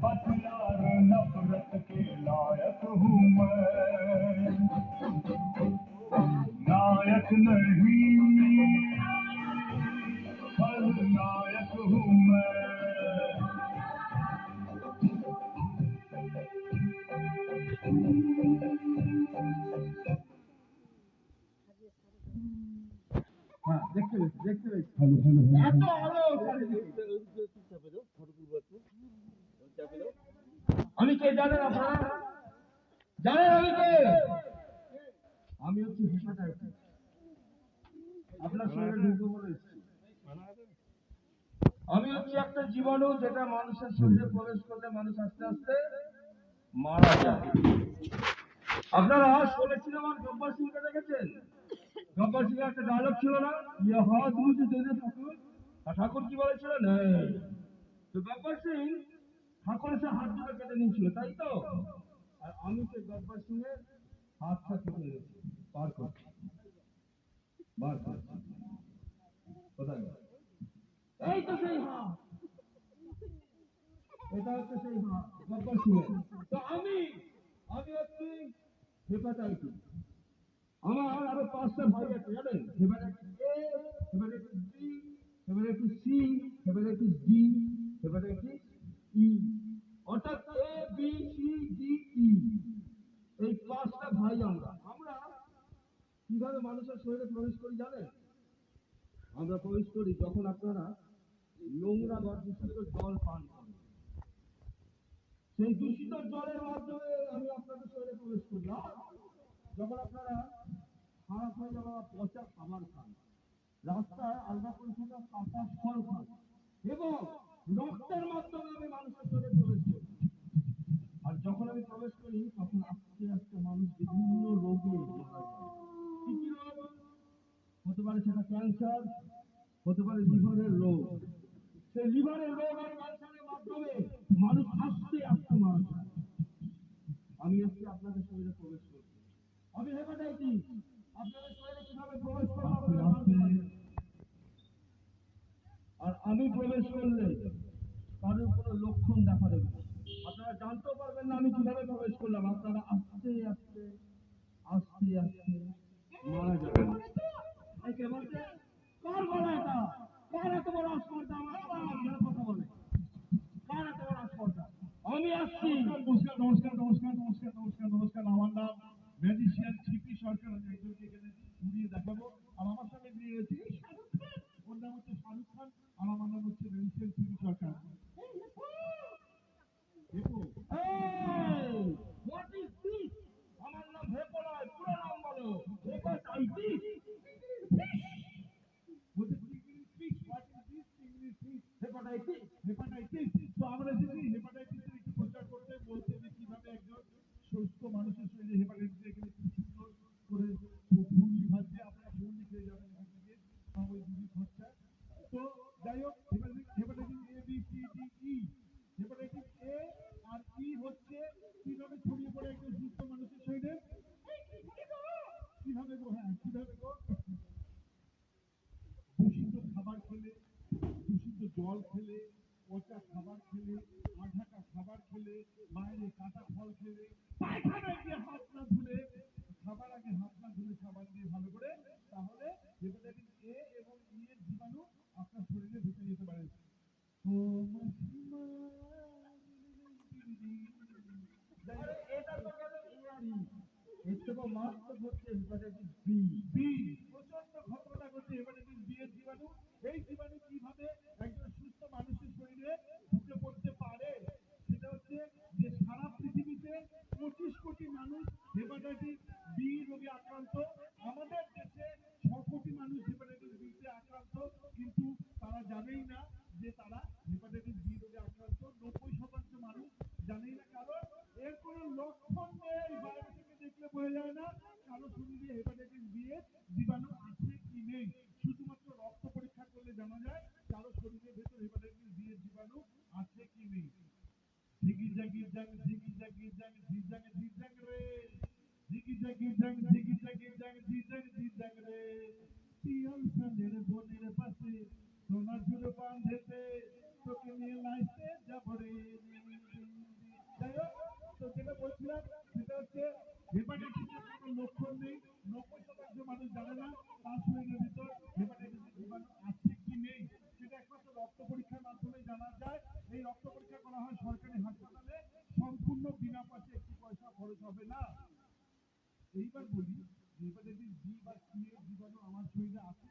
हथियार नफरत के लायक हूँ मैं, नायक नहीं खलनायक हूँ मैं। हाँ देखते देखते हेलो हेलो এত আলো আমি কে জানেন আপনারা? জানেন আমি কে? আমি হচ্ছি হেপাটাইটিস। আপনার শরীরে ঢুকবো বলে এসেছি। আমি হচ্ছে একটা জীবাণু যেটা মানুষের শরীরে প্রবেশ করলে মানুষ আস্তে আস্তে মারা যায়। আপনারা শোলে সিনেমার গব্বর সিংকে দেখেছেন? গব্বর সিং একটা ডায়লগ ছিল না, ইয়ে হাত মুঝে দে দে ঠাকুর। আর ঠাকুর কি বলেছিল? নেই। তো গব্বর সিং ঠাকুরের সে হাত দুটো কেটে নিয়েছিল, তাই তো? আর আমি সেই গব্বর সিং এর হাতটা কেটে নিয়েছি, বার করছি, বার করছি। কোথায়? এই তো সেই হাত, এটা হচ্ছে সেই হাত গব্বর সিং এর। তো আমি হচ্ছি হেপাটাইটিস। আমার আরো 5টা ভাই আছে জানেন? Hepatitis A, hepatitis B, hepatitis C, hepatitis D, hepatitis E. অর্থাৎ A B C D E, এই 5টা ভাই আমরা। আমরা কিভাবে মানুষের শরীরে প্রবেশ করি জানেন? আমরা প্রবেশ করি যখন আপনারা নোংরা বা দূষিত জল পান করেন। সেই দূষিত জলের মাধ্যমে আমি আপনাদের শরীরে প্রবেশ করলাম। যখন আপনারা খারাপ হয়ে যাওয়া পচা খাবার খান, রাস্তায় আলগা করে থাকা কাঁচা ফল খান, এবং রক্তের মাধ্যমে আমি মানুষের শরীরে প্রবেশ করি। আর যখন আমি প্রবেশ করি তখন আস্তে আস্তে মানুষ বিভিন্ন রোগে মারা যায়। কি কি রোগ হতে পারে? সেটা ক্যান্সার, হতে পারে লিভারের রোগ। সেই লিভারের রোগ আর ক্যান্সারের মাধ্যমে মানুষ আস্তে আস্তে মারা যায়। আমি আজকে আপনাদের শরীরে প্রবেশ করছি। আমি হেপাটাইটিস। আপনাদের শরীরে কিভাবে প্রবেশ করবো? আর আমি প্রবেশ করলে কারোর কোনো লক্ষণ দেখা দেবে না। আপনারা জানতেও পারবেন না আমি কিভাবে প্রবেশ করলাম। আপনারা আস্তে আস্তে আস্তে আস্তে মারা যাবেন। কে বলছে? কার বলা এটা? কার এত বড় আস্পর্ধা আমার কথা বলে? কার এত বড় আস্পর্ধা? আমি আসছি। নমস্কার নমস্কার নমস্কার নমস্কার নমস্কার নমস্কার। আমার নাম ম্যাজিশিয়ান ছিপি সরকার। আমি একজনকে এখানে ঘুরিয়ে দেখাবো। আর আমার সঙ্গে নিয়ে গেছি শাহরুখ খান। ওর নাম হচ্ছে শাহরুখ খান। আর আমার নাম হচ্ছে magician Chhipi Sarkar. What is this? আমার নাম হেপো নয়, পুরো নাম বলো। হেপাটাইটিস। হেপাটাইটিস। তো আমরা এসেছি হেপাটাইটিসের একটু প্রচার করতে, বলতে যে কিভাবে একজন সুস্থ মানুষের শরীরে হেপাটাইটিস এখানে কি সুন্দর করে ফুল লিখাচ্ছে। আপনারা ফুল লিখে যাবেন এখান থেকে, ওই দিদি খরচা। তো যাই হোক, hepatitis A B C D E. Hepatitis A আর ই হচ্ছে কিভাবে ছড়িয়ে পড়ে একজন সুস্থ মানুষের শরীরে। কিভাবে গো? হ্যাঁ কিভাবে গো? দূষিত খাবার খেলে, দূষিত জল খেলে, পচা খাবার খেলে, আঢাকা খাবার খেলে, বাইরে কাঁচা ফল খেলে, পায়খানায় গিয়ে হাত না ধুলে, খাবার আগে হাত না ধুলে সাবান দিয়ে ভালো করে, তাহলে হেপাটাইটিস এ এবং ই এর জীবাণু আপনার শরীরে ঢুকে যেতে পারে। এর থেকেও মারাত্মক হচ্ছে হেপাটাইটিস বি। প্রচন্ড ঘটনা ঘটছে হেপাটাইটিস বি এর জীবাণু। এই জীবাণু কিভাবে একজন সুস্থ মানুষের শরীরে ঢুকে পড়তে পারে? সেটা হচ্ছে যে সারা পৃথিবীতে 25 কোটি মানুষ হেপাটাইটিস বি রোগে আক্রান্ত। আমাদের দেশে 6 কোটি মানুষ হেপাটাইটিস বি তে আক্রান্ত, কিন্তু তারা জানেই না যে তারা হেপাটাইটিস বি রোগে আক্রান্ত। 90% মানুষ জানেই না, কারণ এর কোনো লক্ষণ নেই। বাইরে থেকে দেখলে বোঝা যায় না কারো শরীরে হেপাটাইটিস বি এর জীবাণু আছে কি নেই। শুধুমাত্র রক্ত পরীক্ষা করলে জানা যায় কারো শরীরের ভেতর হেপাটাইটিস বি এর জীবাণু আছে কি নেই। ঝিগি জাগি জাগ ঝিগি জাগি জাগ ঝিজাগ ঝিজাগ রে, ঝিগি জাগি জাগ ঝিগি জাগি জাগ ঝিজাগ ঝিজাগ রে। পিয়ন সালের বোনের পাশে সোনার ঝুড়ো বাঁধেতে, তোকে নিয়ে লাইতে যাব রে। বলছিলাম সেটা হচ্ছে হেপাটাইটিসের কোনো লক্ষণ নেই, 90% মানুষ জানে না তার শরীরের ভিতর হেপাটাইটিসের জীবাণু আছে কি নেই, সেটা একমাত্র রক্ত পরীক্ষার মাধ্যমে জানা যায়। এই রক্ত পরীক্ষা করা হয় সরকারি হাসপাতালে, সম্পূর্ণ বিনা পয়সায়, একটি পয়সা খরচ হবে না। এইবার বলি হেপাটাইটিস বি বা সি এর জীবাণু আমার শরীরে আছে